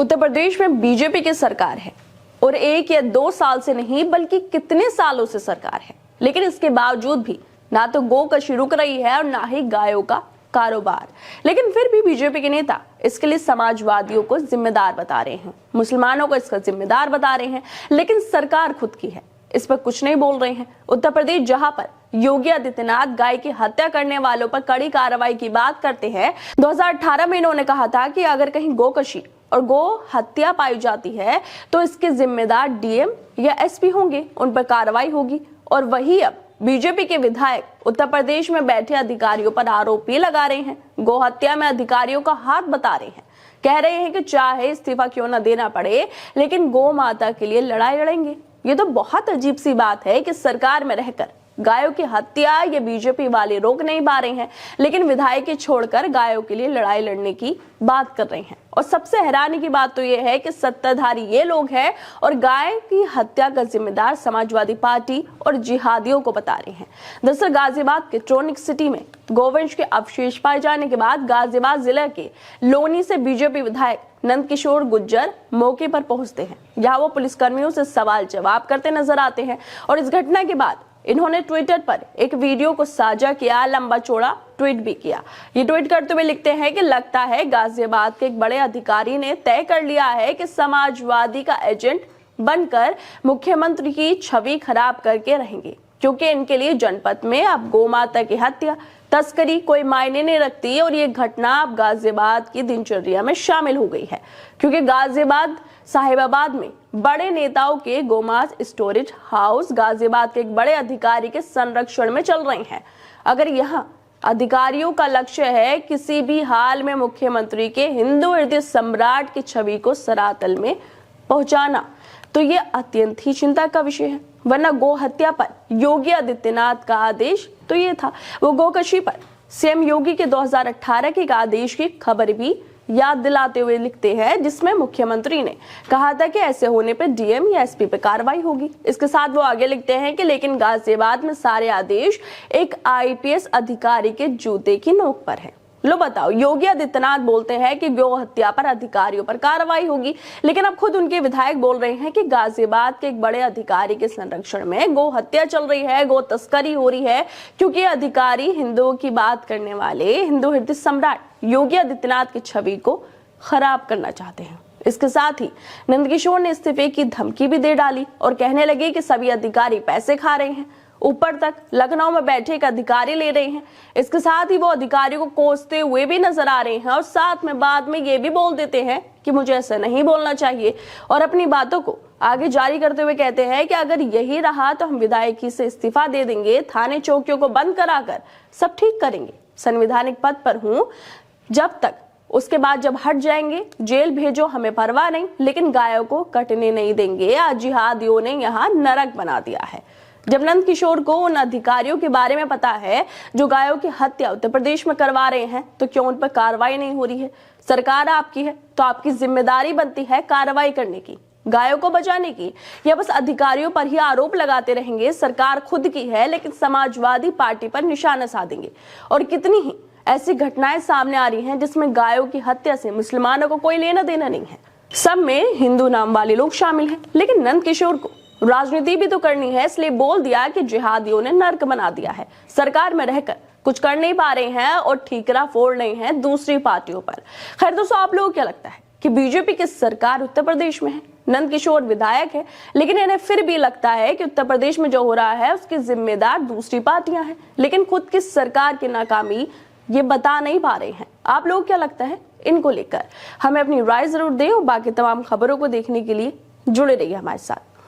उत्तर प्रदेश में बीजेपी की सरकार है और 1 या 2 साल से नहीं बल्कि कितने सालों से सरकार है, लेकिन इसके बावजूद भी ना तो गोकशी रुक रही है और ना ही गायों का कारोबार। लेकिन फिर भी बीजेपी के नेता इसके लिए समाजवादियों को जिम्मेदार बता रहे हैं, मुसलमानों को इसका जिम्मेदार बता रहे हैं, लेकिन सरकार खुद की है, इस पर कुछ नहीं बोल रहे हैं। उत्तर प्रदेश जहां पर योगी आदित्यनाथ गाय की हत्या करने वालों पर कड़ी कार्रवाई की बात करते हैं, 2018 में इन्होंने कहा था कि अगर कहीं गोकशी और गो हत्या पाई जाती है तो इसके जिम्मेदार डीएम या एसपी होंगे, उन पर कार्रवाई होगी। और वही अब बीजेपी के विधायक उत्तर प्रदेश में बैठे अधिकारियों पर आरोप भी लगा रहे हैं, गो हत्या में अधिकारियों का हाथ बता रहे हैं, कह रहे हैं कि चाहे इस्तीफा क्यों न देना पड़े लेकिन गौ माता के लिए लड़ाई लड़ेंगे। ये तो बहुत अजीब सी बात है कि सरकार में रहकर गायों की हत्या ये बीजेपी वाले रोक नहीं पा रहे हैं, लेकिन विधायक छोड़कर गायों के लिए लड़ाई लड़ने की बात कर रहे हैं। और सबसे हैरानी की बात तो ये है कि सत्ताधारी ये लोग हैं और गाय की हत्या का जिम्मेदार समाजवादी पार्टी और जिहादियों को बता रहे हैं। दरअसल गाजियाबाद के ट्रोनिक सिटी में गोवंश के अवशेष पाए जाने के बाद गाजियाबाद जिले के लोनी से बीजेपी विधायक नंदकिशोर गुर्जर मौके पर पहुंचते हैं। यहाँ वो पुलिसकर्मियों से सवाल जवाब करते नजर आते हैं और इस घटना के बाद इन्होंने ट्विटर पर एक वीडियो को साझा किया, लंबा चौड़ा ट्वीट भी किया। ये ट्वीट करते हुए लिखते हैं कि लगता है गाजियाबाद के एक बड़े अधिकारी ने तय कर लिया है कि समाजवादी का एजेंट बनकर मुख्यमंत्री की छवि खराब करके रहेंगे, क्योंकि इनके लिए जनपद में अब गोमाता की हत्या तस्करी कोई मायने नहीं रखती और ये घटना अब गाजियाबाद की दिनचर्या में शामिल हो गई है, क्योंकि गाजियाबाद साहिबाबाद में बड़े नेताओं के गोमांस स्टोरेज हाउस गाजियाबाद के एक बड़े अधिकारी के संरक्षण में चल रहे हैं। अगर यहाँ अधिकारियों का लक्ष्य है किसी भी हाल में मुख्यमंत्री के हिंदू हृदय सम्राट की छवि को सरातल में पहुंचाना, तो ये अत्यंत ही चिंता का विषय है। वरना गो हत्या पर योगी आदित्यनाथ का आदेश तो ये था, वो गोकशी पर सीएम योगी के 2018 के आदेश की खबर भी याद दिलाते हुए लिखते हैं, जिसमें मुख्यमंत्री ने कहा था कि ऐसे होने पर डीएम या एसपी पे कार्रवाई होगी। इसके साथ वो आगे लिखते हैं कि लेकिन गाजियाबाद में सारे आदेश एक आईपीएस अधिकारी के जूते की नोक पर है। लो बताओ, योगी आदित्यनाथ बोलते हैं कि गौ हत्या पर अधिकारियों पर कार्रवाई होगी, लेकिन अब खुद उनके विधायक बोल रहे हैं कि गाजियाबाद के एक बड़े अधिकारी के संरक्षण में गौ हत्या चल रही है, गौ तस्करी हो रही है, क्योंकि अधिकारी हिंदुओं की बात करने वाले हिंदू हृदय सम्राट योगी आदित्यनाथ की छवि को खराब करना चाहते हैं। इसके साथ ही नंदकिशोर ने इस्तीफे की धमकी भी दे डाली और कहने लगे कि सभी अधिकारी पैसे खा रहे हैं, ऊपर तक लखनऊ में बैठे एक अधिकारी ले रहे हैं। इसके साथ ही वो अधिकारियों को कोसते हुए भी नजर आ रहे हैं और साथ में बाद में ये भी बोल देते हैं कि मुझे ऐसा नहीं बोलना चाहिए, और अपनी बातों को आगे जारी करते हुए कहते हैं कि अगर यही रहा तो हम विधायकी से इस्तीफा दे देंगे, थाने चौकियों को बंद कराकर सब ठीक करेंगे, संवैधानिक पद पर हूं जब तक, उसके बाद जब हट जाएंगे जेल भेजो, हमें परवाह नहीं, लेकिन गायों को कटने नहीं देंगे। आज जिहादियों ने यहाँ नरक बना दिया है। जब नंदकिशोर को उन अधिकारियों के बारे में पता है जो गायों की हत्या उत्तर प्रदेश में करवा रहे हैं, तो क्यों उन पर कार्रवाई नहीं हो रही है? सरकार आपकी है तो आपकी जिम्मेदारी बनती है कार्रवाई करने की, गायों को बचाने की, या बस अधिकारियों पर ही आरोप लगाते रहेंगे? सरकार खुद की है लेकिन समाजवादी पार्टी पर निशाना साधेंगे। और कितनी ही ऐसी घटनाएं सामने आ रही हैं जिसमें गायों की हत्या से मुसलमानों को कोई लेना देना नहीं है, सब में हिंदू नाम वाले लोग शामिल हैं। लेकिन नंदकिशोर को राजनीति भी तो करनी है, इसलिए बोल दिया कि जिहादियों ने नर्क बना दिया है, सरकार में रहकर कुछ कर नहीं पा रहे हैं और ठीकरा फोड़ रहे हैं दूसरी पार्टियों पर। खैर दोस्तों, आप लोगों को क्या लगता है कि बीजेपी की सरकार उत्तर प्रदेश में है, नंदकिशोर विधायक है, लेकिन इन्हें फिर भी लगता है कि उत्तर प्रदेश में जो हो रहा है उसकी जिम्मेदार दूसरी पार्टियां हैं, लेकिन खुद की सरकार की नाकामी ये बता नहीं पा रहे हैं? आप लोग क्या लगता है इनको लेकर? हमें अपनी राय जरूर दें और बाकी तमाम खबरों को देखने के लिए जुड़े रहिए हमारे साथ।